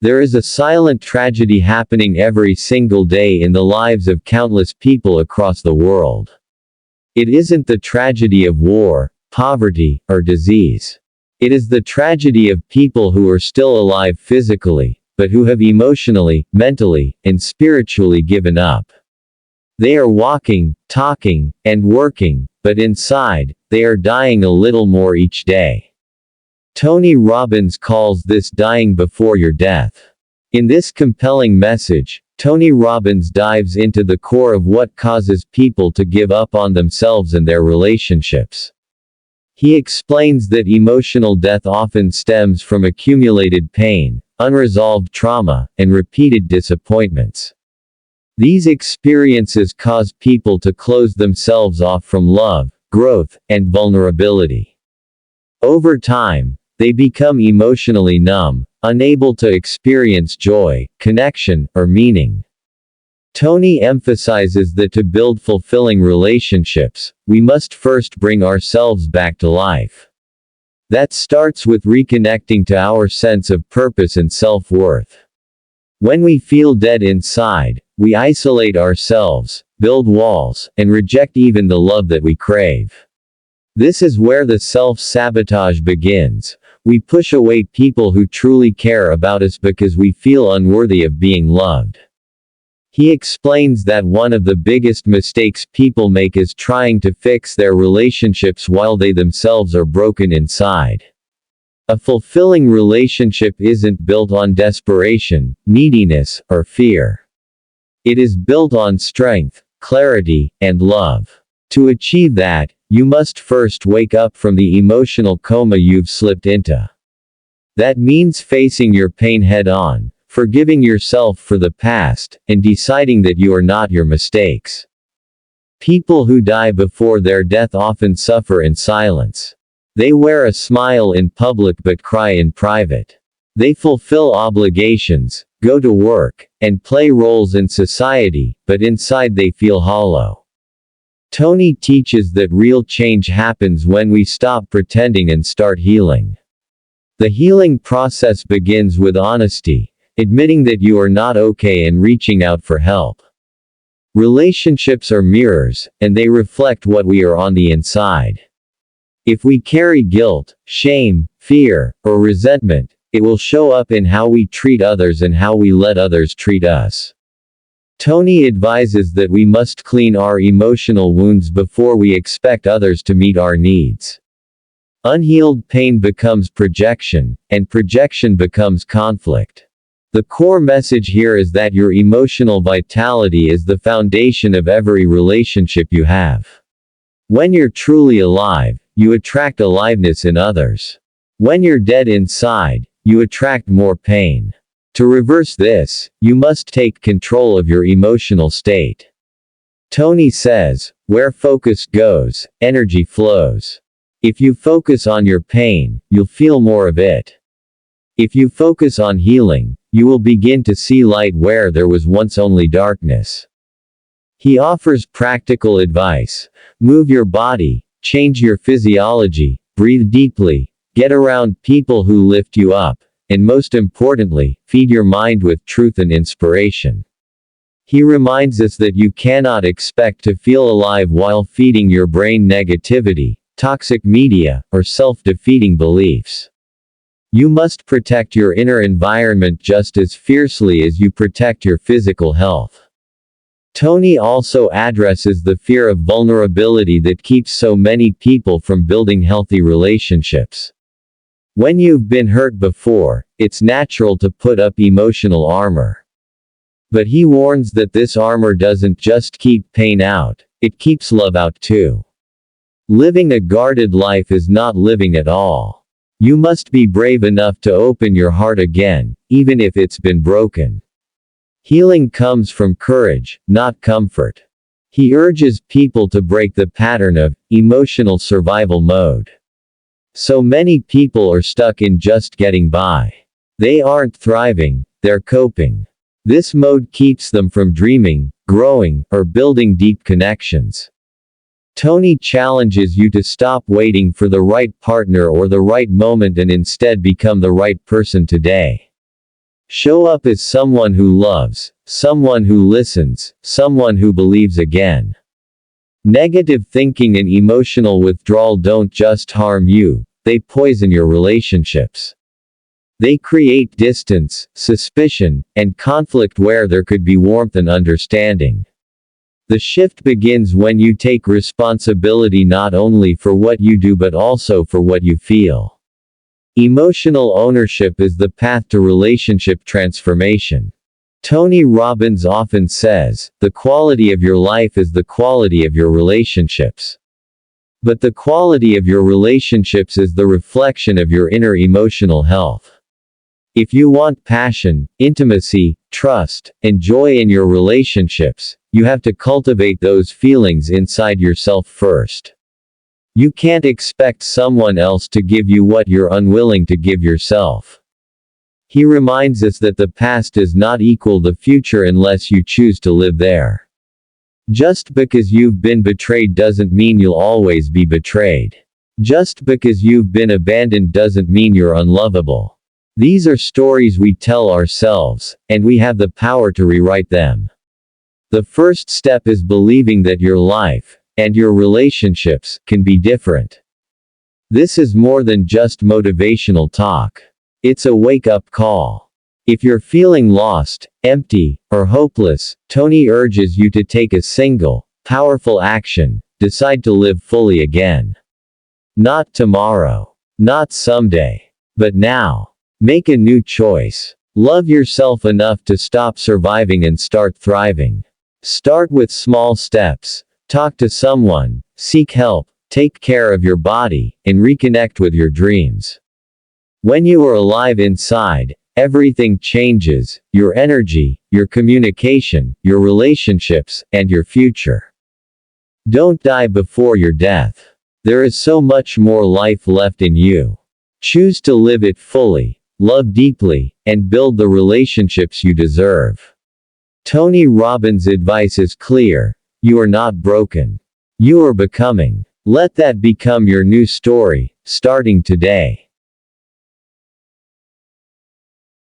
There is a silent tragedy happening every single day in the lives of countless people across the world. It isn't the tragedy of war, poverty, or disease. It is the tragedy of people who are still alive physically, but who have emotionally, mentally, and spiritually given up. They are walking, talking, and working, but inside, they are dying a little more each day. Tony Robbins calls this dying before your death. In this compelling message, Tony Robbins dives into the core of what causes people to give up on themselves and their relationships. He explains that emotional death often stems from accumulated pain, unresolved trauma, and repeated disappointments. These experiences cause people to close themselves off from love, growth, and vulnerability. Over time, they become emotionally numb, unable to experience joy, connection, or meaning. Tony emphasizes that to build fulfilling relationships, we must first bring ourselves back to life. That starts with reconnecting to our sense of purpose and self-worth. When we feel dead inside, we isolate ourselves, build walls, and reject even the love that we crave. This is where the self-sabotage begins. We push away people who truly care about us because we feel unworthy of being loved. He explains that one of the biggest mistakes people make is trying to fix their relationships while they themselves are broken inside. A fulfilling relationship isn't built on desperation, neediness, or fear. It is built on strength, clarity, and love. To achieve that, you must first wake up from the emotional coma you've slipped into. That means facing your pain head-on, forgiving yourself for the past, and deciding that you are not your mistakes. People who die before their death often suffer in silence. They wear a smile in public but cry in private. They fulfill obligations, go to work, and play roles in society, but inside they feel hollow. Tony teaches that real change happens when we stop pretending and start healing. The healing process begins with honesty, admitting that you are not okay and reaching out for help. Relationships are mirrors, and they reflect what we are on the inside. If we carry guilt, shame, fear, or resentment, it will show up in how we treat others and how we let others treat us. Tony advises that we must clean our emotional wounds before we expect others to meet our needs. Unhealed pain becomes projection, and projection becomes conflict. The core message here is that your emotional vitality is the foundation of every relationship you have. When you're truly alive, you attract aliveness in others. When you're dead inside, you attract more pain. To reverse this, you must take control of your emotional state. Tony says, where focus goes, energy flows. If you focus on your pain, you'll feel more of it. If you focus on healing, you will begin to see light where there was once only darkness. He offers practical advice. Move your body, change your physiology, breathe deeply, get around people who lift you up, and most importantly, feed your mind with truth and inspiration. He reminds us that you cannot expect to feel alive while feeding your brain negativity, toxic media, or self-defeating beliefs. You must protect your inner environment just as fiercely as you protect your physical health. Tony also addresses the fear of vulnerability that keeps so many people from building healthy relationships. When you've been hurt before, it's natural to put up emotional armor. But he warns that this armor doesn't just keep pain out, it keeps love out too. Living a guarded life is not living at all. You must be brave enough to open your heart again, even if it's been broken. Healing comes from courage, not comfort. He urges people to break the pattern of emotional survival mode. So many people are stuck in just getting by. They aren't thriving, they're coping. This mode keeps them from dreaming, growing, or building deep connections. Tony challenges you to stop waiting for the right partner or the right moment and instead become the right person today. Show up as someone who loves, someone who listens, someone who believes again. Negative thinking and emotional withdrawal don't just harm you, they poison your relationships. They create distance, suspicion, and conflict where there could be warmth and understanding. The shift begins when you take responsibility not only for what you do but also for what you feel. Emotional ownership is the path to relationship transformation. Tony Robbins often says, the quality of your life is the quality of your relationships. But the quality of your relationships is the reflection of your inner emotional health. If you want passion, intimacy, trust, and joy in your relationships, you have to cultivate those feelings inside yourself first. You can't expect someone else to give you what you're unwilling to give yourself. He reminds us that the past does not equal the future unless you choose to live there. Just because you've been betrayed doesn't mean you'll always be betrayed. Just because you've been abandoned doesn't mean you're unlovable. These are stories we tell ourselves, and we have the power to rewrite them. The first step is believing that your life, and your relationships, can be different. This is more than just motivational talk. It's a wake-up call. If you're feeling lost, empty, or hopeless, Tony urges you to take a single, powerful action: decide to live fully again. Not tomorrow. Not someday. But now. Make a new choice. Love yourself enough to stop surviving and start thriving. Start with small steps. Talk to someone, seek help, take care of your body, and reconnect with your dreams. When you are alive inside, everything changes: your energy, your communication, your relationships, and your future. Don't die before your death. There is so much more life left in you. Choose to live it fully, love deeply, and build the relationships you deserve. Tony Robbins' advice is clear: you are not broken. You are becoming. Let that become your new story, starting today.